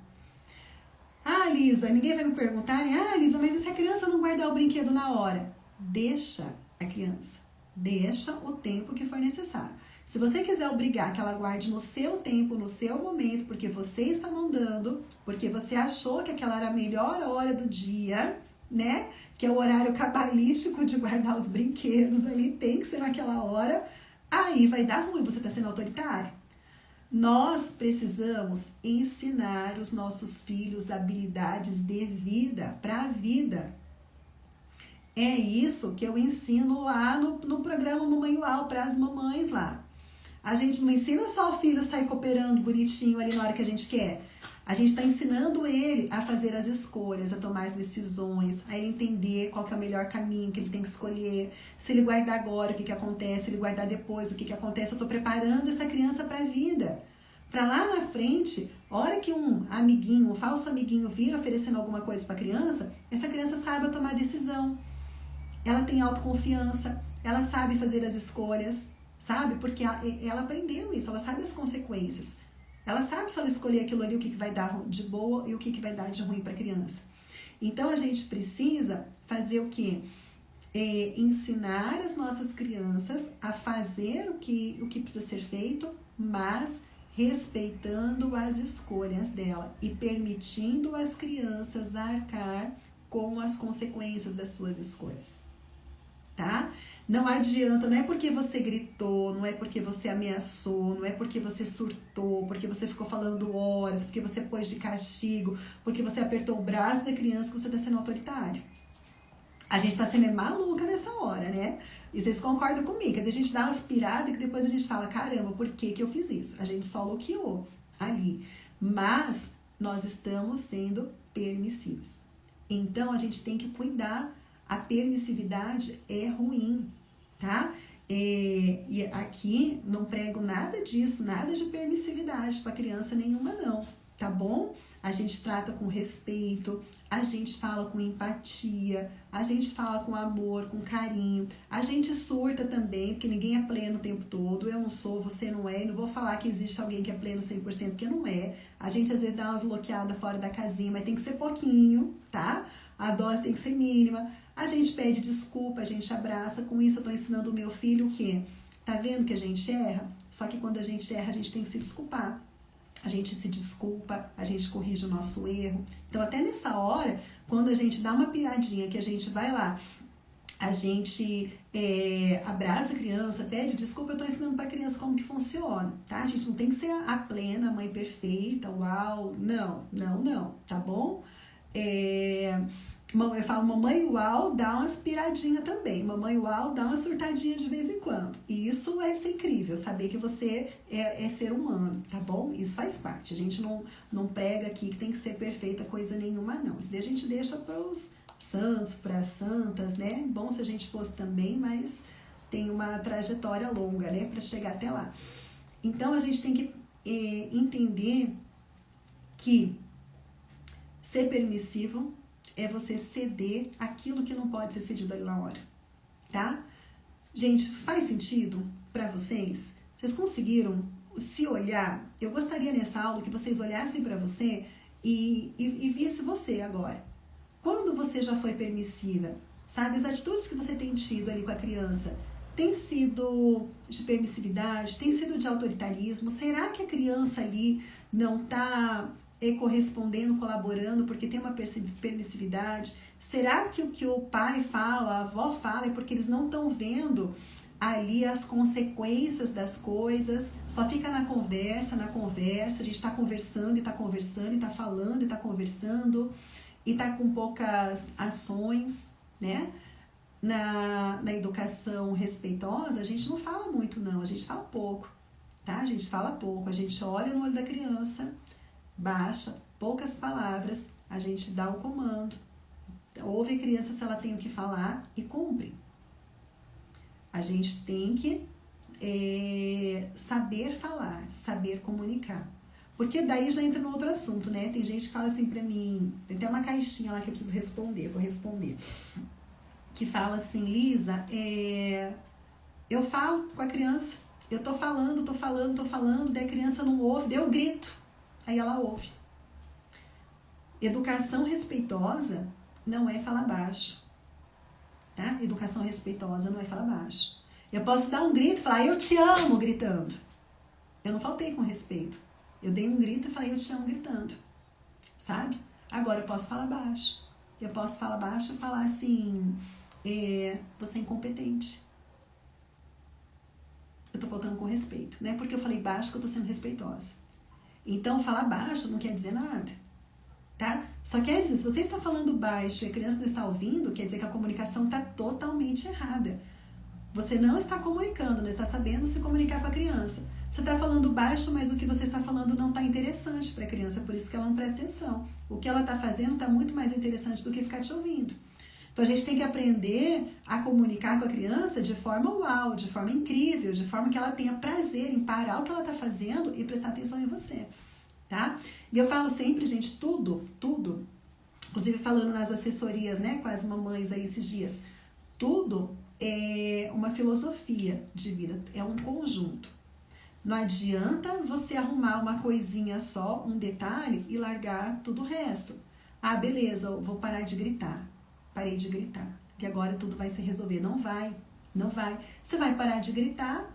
Ah, Lisa, ninguém vai me perguntar, ah, Lisa, mas e se a criança não guardar o brinquedo na hora? Deixa a criança. Deixa o tempo que for necessário. Se você quiser obrigar que ela guarde no seu tempo, no seu momento, porque você está mandando, porque você achou que aquela era a melhor hora do dia, né? Que é o horário cabalístico de guardar os brinquedos ali, tem que ser naquela hora, aí vai dar ruim, você está sendo autoritário. Nós precisamos ensinar os nossos filhos habilidades de vida, para a vida. É isso que eu ensino lá no programa Mamãe UAU, para as mamães lá. A gente não ensina só o filho a sair cooperando bonitinho ali na hora que a gente quer. A gente está ensinando ele a fazer as escolhas, a tomar as decisões, a ele entender qual que é o melhor caminho que ele tem que escolher. Se ele guardar agora, o que acontece? Se ele guardar depois, o que acontece? Eu estou preparando essa criança para a vida. Para lá na frente, a hora que um amiguinho, um falso amiguinho vir oferecendo alguma coisa para a criança, essa criança saiba tomar decisão. Ela tem autoconfiança, ela sabe fazer as escolhas, sabe? Porque ela aprendeu isso, ela sabe as consequências. Ela sabe se ela escolher aquilo ali, o que vai dar de boa e o que vai dar de ruim para a criança. Então, a gente precisa fazer o quê? Ensinar as nossas crianças a fazer o que precisa ser feito, mas respeitando as escolhas dela e permitindo as crianças arcar com as consequências das suas escolhas. Tá? Não adianta, não é porque você gritou, não é porque você ameaçou, não é porque você surtou, porque você ficou falando horas, porque você pôs de castigo, porque você apertou o braço da criança que você está sendo autoritário. A gente está sendo maluca nessa hora, né? E vocês concordam comigo? A gente dá uma aspirada e que depois a gente fala, caramba, por que eu fiz isso? A gente só bloqueou ali. Mas nós estamos sendo permissivos. Então, a gente tem que cuidar. A permissividade é ruim, tá? E aqui não prego nada disso, nada de permissividade para criança nenhuma não, tá bom? A gente trata com respeito, a gente fala com empatia, a gente fala com amor, com carinho, a gente surta também, porque ninguém é pleno o tempo todo, eu não sou, você não é, e não vou falar que existe alguém que é pleno 100%, porque não é. A gente às vezes dá umas bloqueadas fora da casinha, mas tem que ser pouquinho, tá? A dose tem que ser mínima. A gente pede desculpa, a gente abraça. Com isso eu tô ensinando o meu filho o quê? Tá vendo que a gente erra? Só que quando a gente erra, a gente tem que se desculpar. A gente se desculpa, a gente corrige o nosso erro. Então até nessa hora, quando a gente dá uma piradinha, que a gente vai lá, a gente abraça a criança, pede desculpa, eu tô ensinando pra criança como que funciona, tá? A gente não tem que ser a plena, a mãe perfeita, uau, não, tá bom? Eu falo, mamãe uau, dá uma aspiradinha também. Mamãe uau, dá uma surtadinha de vez em quando. E isso vai ser incrível, saber que você é ser humano, tá bom? Isso faz parte. A gente não prega aqui que tem que ser perfeita coisa nenhuma, não. Isso daí a gente deixa para os santos, para as santas, né? Bom se a gente fosse também, mas tem uma trajetória longa, né? Para chegar até lá. Então, a gente tem que entender que ser permissivo é você ceder aquilo que não pode ser cedido ali na hora, tá? Gente, faz sentido para vocês? Vocês conseguiram se olhar? Eu gostaria nessa aula que vocês olhassem para você e visse você agora. Quando você já foi permissiva, sabe? As atitudes que você tem tido ali com a criança, tem sido de permissividade, tem sido de autoritarismo? Será que a criança ali não está correspondendo, colaborando, porque tem uma permissividade? Será que o que o pai fala, a avó fala, é porque eles não estão vendo ali as consequências das coisas? Só fica na conversa, a gente está conversando e está conversando, e está falando e está conversando, e está com poucas ações, né? Na educação respeitosa, a gente não fala muito não, a gente fala pouco, tá? A gente fala pouco, a gente olha no olho da criança, baixa, poucas palavras, a gente dá o comando, ouve a criança se ela tem o que falar e cumpre. A gente tem que saber falar, saber comunicar. Porque daí já entra no outro assunto, né? Tem gente que fala assim pra mim, tem até uma caixinha lá que eu preciso responder, vou responder. Que fala assim, Lisa, eu falo com a criança, eu tô falando, daí a criança não ouve, daí eu grito. Aí ela ouve. Educação respeitosa não é falar baixo, tá? Educação respeitosa não é falar baixo. Eu posso dar um grito e falar, eu te amo, gritando. Eu não faltei com respeito. Eu dei um grito e falei, eu te amo, gritando. Sabe? Agora eu posso falar baixo. Eu posso falar baixo e falar assim, você é incompetente. Eu tô faltando com respeito, não é porque eu falei baixo que eu tô sendo respeitosa. Então, falar baixo não quer dizer nada, tá? Só quer dizer, se você está falando baixo e a criança não está ouvindo, quer dizer que a comunicação está totalmente errada. Você não está comunicando, não está sabendo se comunicar com a criança. Você está falando baixo, mas o que você está falando não está interessante para a criança, por isso que ela não presta atenção. O que ela está fazendo está muito mais interessante do que ficar te ouvindo. Então, a gente tem que aprender a comunicar com a criança de forma uau, de forma incrível, de forma que ela tenha prazer em parar o que ela está fazendo e prestar atenção em você, tá? E eu falo sempre, gente, tudo, inclusive falando nas assessorias, né, com as mamães aí esses dias, tudo é uma filosofia de vida, é um conjunto. Não adianta você arrumar uma coisinha só, um detalhe, e largar tudo o resto. Ah, beleza, eu vou parar de gritar. Parei de gritar, que agora tudo vai se resolver. Não vai. Você vai parar de gritar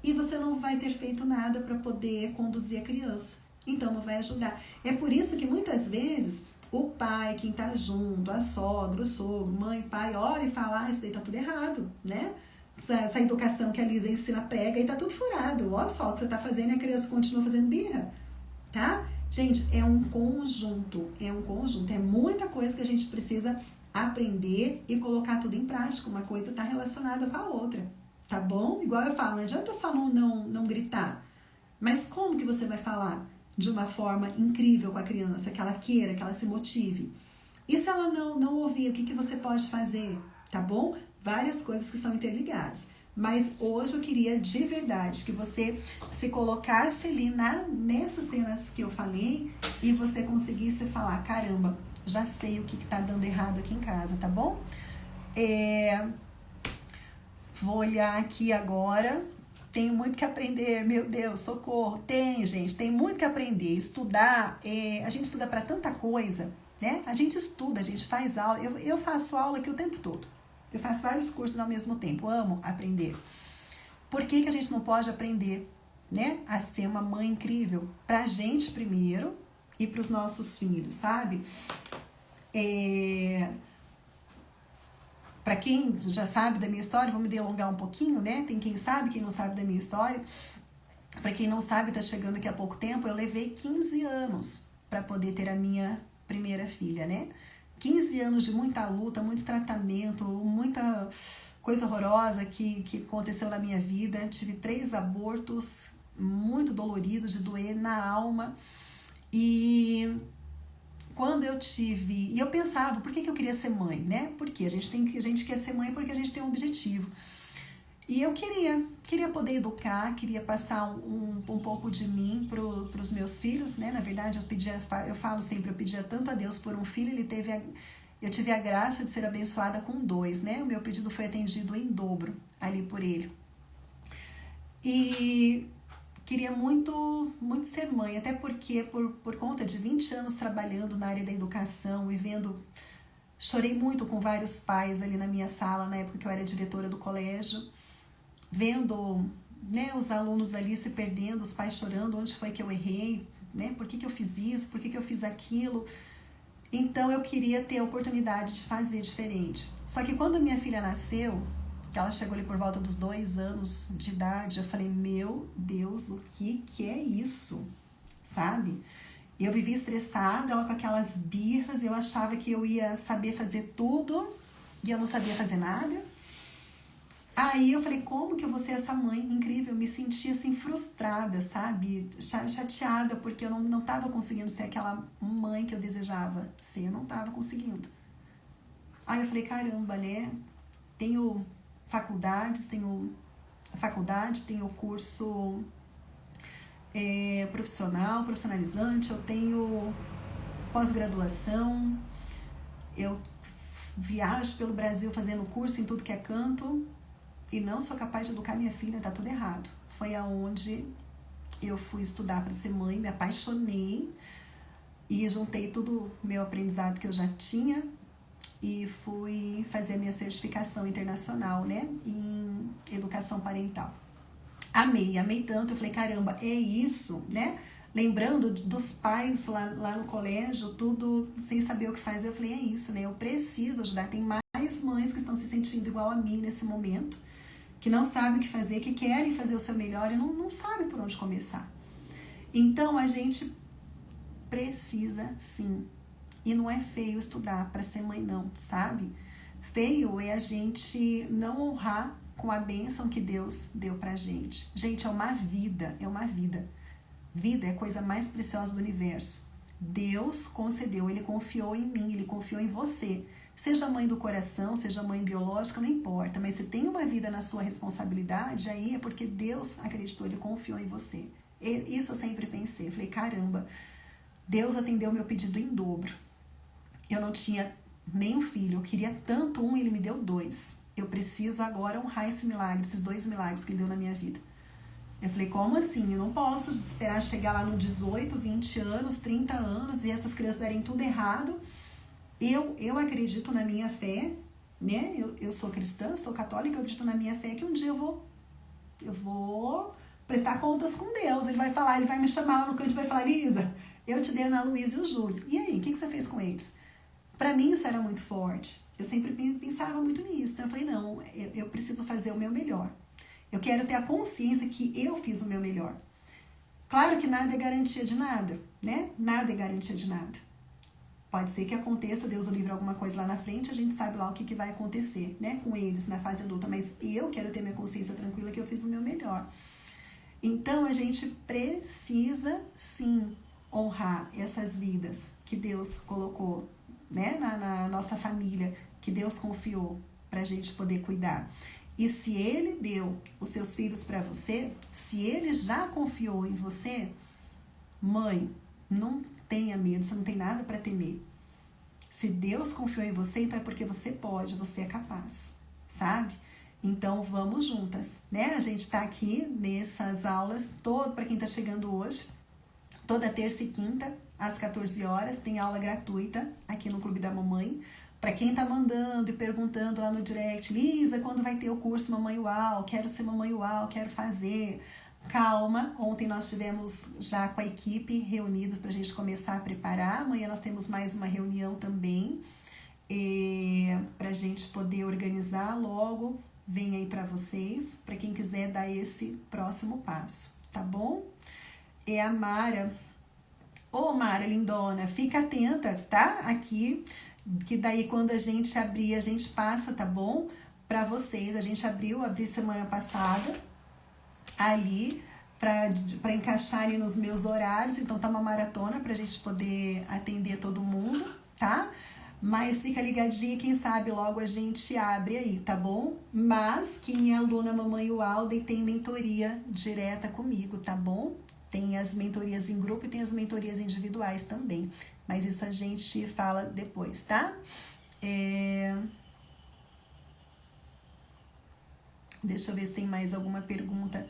e você não vai ter feito nada para poder conduzir a criança. Então não vai ajudar. É por isso que muitas vezes o pai, quem tá junto, a sogra, o sogro, mãe, pai, olha e fala, isso daí tá tudo errado, né? Essa educação que a Lisa ensina prega e tá tudo furado. Olha só o que você tá fazendo e a criança continua fazendo birra, tá? Gente, é um conjunto, é muita coisa que a gente precisa aprender e colocar tudo em prática. Uma coisa está relacionada com a outra, tá bom? Igual eu falo, não adianta só não gritar, mas como que você vai falar de uma forma incrível com a criança, que ela queira, que ela se motive? E se ela não ouvir, o que você pode fazer, tá bom? Várias coisas que são interligadas. Mas hoje eu queria de verdade que você se colocasse ali nessas cenas que eu falei e você conseguisse falar, caramba, já sei o que tá dando errado aqui em casa, tá bom? Vou olhar aqui agora, tenho muito que aprender, meu Deus, socorro. Tem, gente, tem muito que aprender. Estudar, a gente estuda para tanta coisa, né? A gente estuda, a gente faz aula, eu faço aula aqui o tempo todo. Eu faço vários cursos ao mesmo tempo, amo aprender. Por que a gente não pode aprender, né, a ser uma mãe incrível? Pra gente primeiro e pros nossos filhos, sabe? Para quem já sabe da minha história, vou me delongar um pouquinho, né? Tem quem sabe, quem não sabe da minha história. Para quem não sabe, tá chegando aqui há pouco tempo, eu levei 15 anos para poder ter a minha primeira filha, né? 15 anos de muita luta, muito tratamento, muita coisa horrorosa que aconteceu na minha vida. Tive 3 abortos muito doloridos, de doer na alma. E quando eu tive... E eu pensava, por que eu queria ser mãe, né? Porque a gente quer ser mãe porque a gente tem um objetivo. E eu queria poder educar, queria passar um pouco de mim para os meus filhos, né? Na verdade, eu falo sempre, eu pedia tanto a Deus por um filho, eu tive a graça de ser abençoada com 2, né? O meu pedido foi atendido em dobro ali por ele. E queria muito, muito ser mãe, até porque por conta de 20 anos trabalhando na área da educação e vendo... Chorei muito com vários pais ali na minha sala, na época que eu era diretora do colégio, vendo, né, os alunos ali se perdendo, os pais chorando, onde foi que eu errei, né? Por que eu fiz isso, por que eu fiz aquilo. Então eu queria ter a oportunidade de fazer diferente. Só que quando a minha filha nasceu, que ela chegou ali por volta dos 2 anos de idade, eu falei, meu Deus, o que é isso? Sabe? Eu vivia estressada, ela com aquelas birras, eu achava que eu ia saber fazer tudo e eu não sabia fazer nada. Aí eu falei, como que eu vou ser essa mãe incrível? Eu me sentia assim frustrada, sabe? Chateada, porque eu não estava conseguindo ser aquela mãe que eu desejava ser, eu não estava conseguindo. Aí eu falei, caramba, né? Tenho faculdades, tenho curso profissionalizante, eu tenho pós-graduação, eu viajo pelo Brasil fazendo curso em tudo que é canto, e não sou capaz de educar minha filha, tá tudo errado. Foi aonde eu fui estudar para ser mãe, me apaixonei e juntei todo o meu aprendizado que eu já tinha e fui fazer a minha certificação internacional, né, em educação parental. Amei tanto, eu falei, caramba, é isso, né? lembrando dos pais lá no colégio, tudo sem saber o que faz. Eu falei, é isso, né? Eu preciso ajudar. Tem mais mães que estão se sentindo igual a mim nesse momento, que não sabem o que fazer, que querem fazer o seu melhor e não sabem por onde começar. Então, a gente precisa, sim. E não é feio estudar para ser mãe, não, sabe? Feio é a gente não honrar com a bênção que Deus deu pra gente. Gente, é uma vida, é uma vida. Vida é a coisa mais preciosa do universo. Deus concedeu, Ele confiou em mim, Ele confiou em você. Seja mãe do coração, seja mãe biológica, não importa. Mas se tem uma vida na sua responsabilidade, aí é porque Deus acreditou, Ele confiou em você. Isso eu sempre pensei. Falei, caramba, Deus atendeu meu pedido em dobro. Eu não tinha nem um filho, eu queria tanto um e Ele me deu 2. Eu preciso agora honrar esse milagre, esses 2 milagres que Ele deu na minha vida. Eu falei, como assim? Eu não posso esperar chegar lá no 18, 20 anos, 30 anos e essas crianças darem tudo errado. Eu acredito na minha fé, né? Eu sou cristã, sou católica, eu acredito na minha fé que um dia eu vou prestar contas com Deus. Ele vai falar, Ele vai me chamar lá no canto e vai falar, Lisa, eu te dei a Ana Luísa e o Júlio. E aí, o que você fez com eles? Para mim isso era muito forte. Eu sempre pensava muito nisso. Então eu falei, não, eu preciso fazer o meu melhor. Eu quero ter a consciência que eu fiz o meu melhor. Claro que nada é garantia de nada, né? Nada é garantia de nada. Pode ser que aconteça, Deus o livre, alguma coisa lá na frente, a gente sabe lá o que vai acontecer, né? Com eles na fase adulta. Mas eu quero ter minha consciência tranquila que eu fiz o meu melhor. Então a gente precisa, sim, honrar essas vidas que Deus colocou, né, na nossa família, que Deus confiou para a gente poder cuidar. E se Ele deu os seus filhos para você, se Ele já confiou em você, mãe, não tenha medo, você não tem nada para temer. Se Deus confiou em você, então é porque você pode, você é capaz, sabe? Então vamos juntas, né? A gente está aqui nessas aulas, para quem está chegando hoje, toda terça e quinta, às 14 horas, tem aula gratuita aqui no Clube da Mamãe. Para quem tá mandando e perguntando lá no direct, Lisa, quando vai ter o curso Mamãe Uau? Quero ser Mamãe Uau, quero fazer. Calma, ontem nós tivemos já com a equipe reunidos para a gente começar a preparar. Amanhã nós temos mais uma reunião também, para a gente poder organizar logo. Vem aí para vocês, para quem quiser dar esse próximo passo, tá bom? É a Mara. Ô, Mara lindona, fica atenta, tá? Aqui, que daí quando a gente abrir, a gente passa, tá bom? Para vocês, a gente abri semana passada, ali, para encaixar ali nos meus horários, então tá uma maratona pra gente poder atender todo mundo, tá? Mas fica ligadinha, quem sabe logo a gente abre aí, tá bom? Mas quem é aluna Mamãe Uau tem mentoria direta comigo, tá bom? Tem as mentorias em grupo e tem as mentorias individuais também. Mas isso a gente fala depois, tá? Deixa eu ver se tem mais alguma pergunta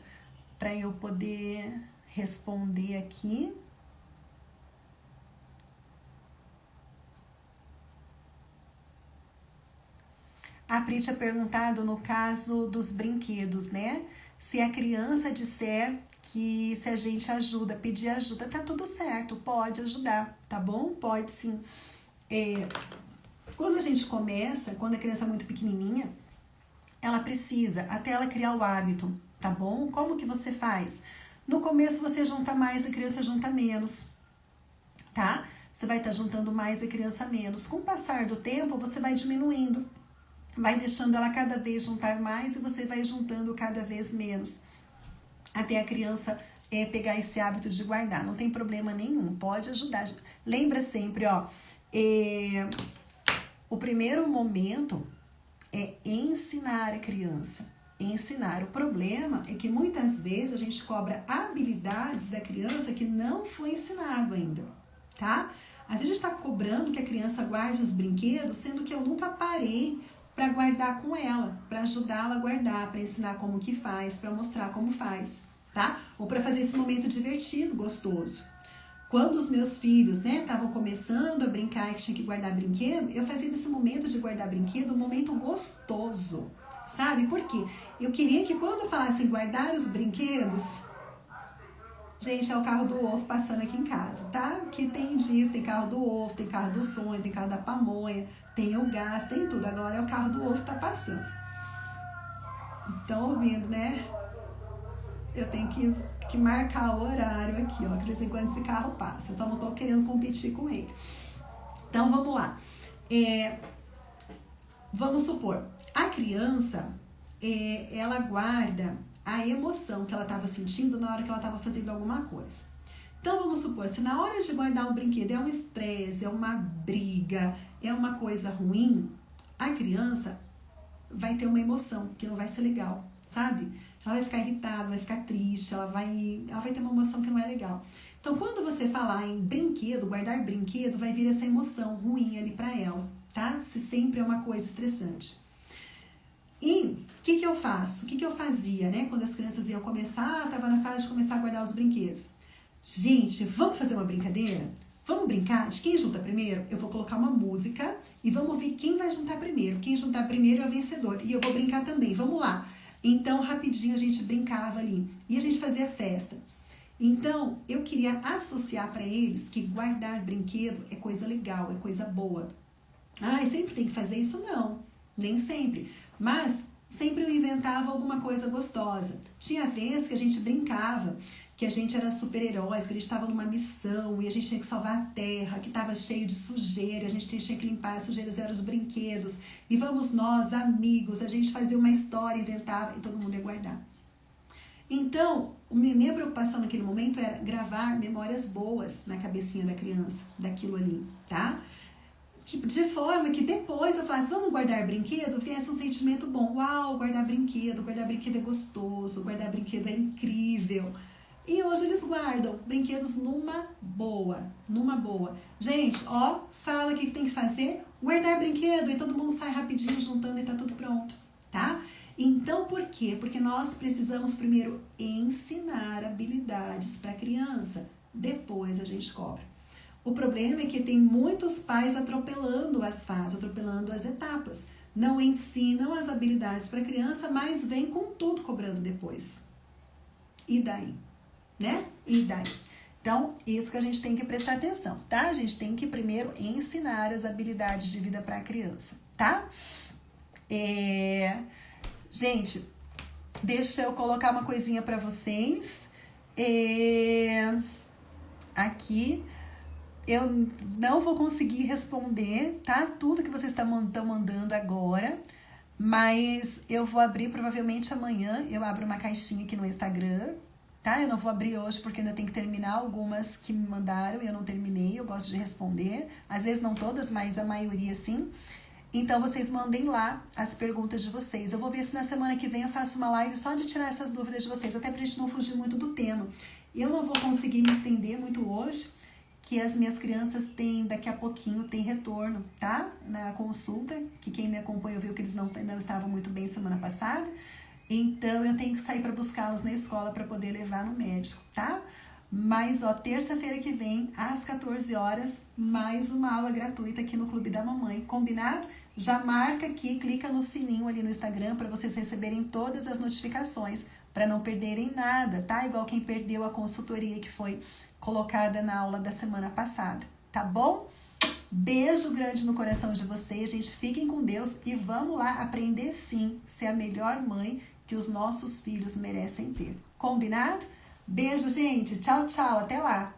para eu poder responder aqui. A Pri tinha perguntado no caso dos brinquedos, né? Se a criança disser que se a gente ajuda, pedir ajuda, tá tudo certo, pode ajudar, tá bom? Pode sim. Quando a gente começa, quando a criança é muito pequenininha, ela precisa, até ela criar o hábito, tá bom? Como que você faz? No começo você junta mais, a criança junta menos, tá? Você vai estar juntando mais, a criança menos. Com o passar do tempo, você vai diminuindo. Vai deixando ela cada vez juntar mais e você vai juntando cada vez menos. Até a criança pegar esse hábito de guardar. Não tem problema nenhum, pode ajudar. Lembra sempre, ó, o primeiro momento é ensinar a criança. Ensinar. O problema é que muitas vezes a gente cobra habilidades da criança que não foi ensinado ainda, tá? Às vezes a gente está cobrando que a criança guarde os brinquedos, sendo que eu nunca parei para guardar com ela, para ajudá-la a guardar, para ensinar como que faz, para mostrar como faz, tá? Ou para fazer esse momento divertido, gostoso. Quando os meus filhos, né, estavam começando a brincar e que tinha que guardar brinquedo, eu fazia desse momento de guardar brinquedo um momento gostoso, sabe? Por quê? Eu queria que quando falassem guardar os brinquedos, Gente, é o carro do ovo passando aqui em casa, tá? Que tem disso, tem carro do ovo, tem carro do sonho, tem carro da pamonha, tem o gás, tem tudo. Agora é o carro do ovo que tá passando. Estão ouvindo, né? Eu tenho que marcar o horário aqui, ó, que de vez em quando esse carro passa. Eu só não tô querendo competir com ele. Então, vamos lá. Vamos supor, a criança, ela guarda a emoção que ela estava sentindo na hora que ela estava fazendo alguma coisa. Então, vamos supor, se na hora de guardar um brinquedo é um estresse, é uma briga, é uma coisa ruim, a criança vai ter uma emoção que não vai ser legal, sabe? Ela vai ficar irritada, vai ficar triste, ela vai ter uma emoção que não é legal. Então, quando você falar em brinquedo, guardar brinquedo, vai vir essa emoção ruim ali para ela, tá? Se sempre é uma coisa estressante. E o que eu faço? O que eu fazia, né? Quando as crianças iam começar, estava na fase de começar a guardar os brinquedos. Gente, vamos fazer uma brincadeira? Vamos brincar? De quem junta primeiro? Eu vou colocar uma música e vamos ver quem vai juntar primeiro. Quem juntar primeiro é o vencedor. E eu vou brincar também. Vamos lá. Então, rapidinho a gente brincava ali. E a gente fazia festa. Então, eu queria associar para eles que guardar brinquedo é coisa legal, é coisa boa. Ah, sempre tem que fazer isso? Não, nem sempre. Mas sempre eu inventava alguma coisa gostosa. Tinha vez que a gente brincava, que a gente era super-heróis, que a gente estava numa missão e a gente tinha que salvar a terra, que estava cheio de sujeira, a gente tinha que limpar as sujeiras, eram os brinquedos. E vamos nós, amigos, a gente fazia uma história, inventava e todo mundo ia guardar. Então, minha preocupação naquele momento era gravar memórias boas na cabecinha da criança, daquilo ali, tá? De forma que depois eu falasse, vamos guardar brinquedo, viesse um sentimento bom. Uau, guardar brinquedo é gostoso, guardar brinquedo é incrível. E hoje eles guardam brinquedos numa boa. Gente, ó, sala, o que tem que fazer? Guardar brinquedo e todo mundo sai rapidinho juntando e tá tudo pronto, tá? Então, por quê? Porque nós precisamos primeiro ensinar habilidades para a criança, depois a gente cobra. O problema é que tem muitos pais atropelando as fases, atropelando as etapas. Não ensinam as habilidades para a criança, mas vem com tudo cobrando depois. E daí? Né? E daí? Então, isso que a gente tem que prestar atenção, tá? A gente tem que primeiro ensinar as habilidades de vida para a criança, tá? Gente, deixa eu colocar uma coisinha para vocês. Aqui, eu não vou conseguir responder, tá? Tudo que vocês estão mandando agora, mas eu vou abrir provavelmente amanhã. Eu abro uma caixinha aqui no Instagram, tá? Eu não vou abrir hoje porque ainda tem que terminar algumas que me mandaram e eu não terminei. Eu gosto de responder, às vezes não todas, mas a maioria sim. Então, vocês mandem lá as perguntas de vocês. Eu vou ver se na semana que vem eu faço uma live só de tirar essas dúvidas de vocês, até pra gente não fugir muito do tema. Eu não vou conseguir me estender muito hoje, que as minhas crianças têm, daqui a pouquinho, tem retorno, tá? Na consulta, que quem me acompanhou viu que eles não estavam muito bem semana passada. Então, eu tenho que sair para buscá-los na escola para poder levar no médico, tá? Mas, ó, terça-feira que vem, às 14 horas, mais uma aula gratuita aqui no Clube da Mamãe. Combinado? Já marca aqui, clica no sininho ali no Instagram para vocês receberem todas as notificações, para não perderem nada, tá? Igual quem perdeu a consultoria que foi colocada na aula da semana passada, tá bom? Beijo grande no coração de vocês, gente. Fiquem com Deus e vamos lá aprender sim, ser a melhor mãe que os nossos filhos merecem ter. Combinado? Beijo, gente. Tchau, tchau. Até lá.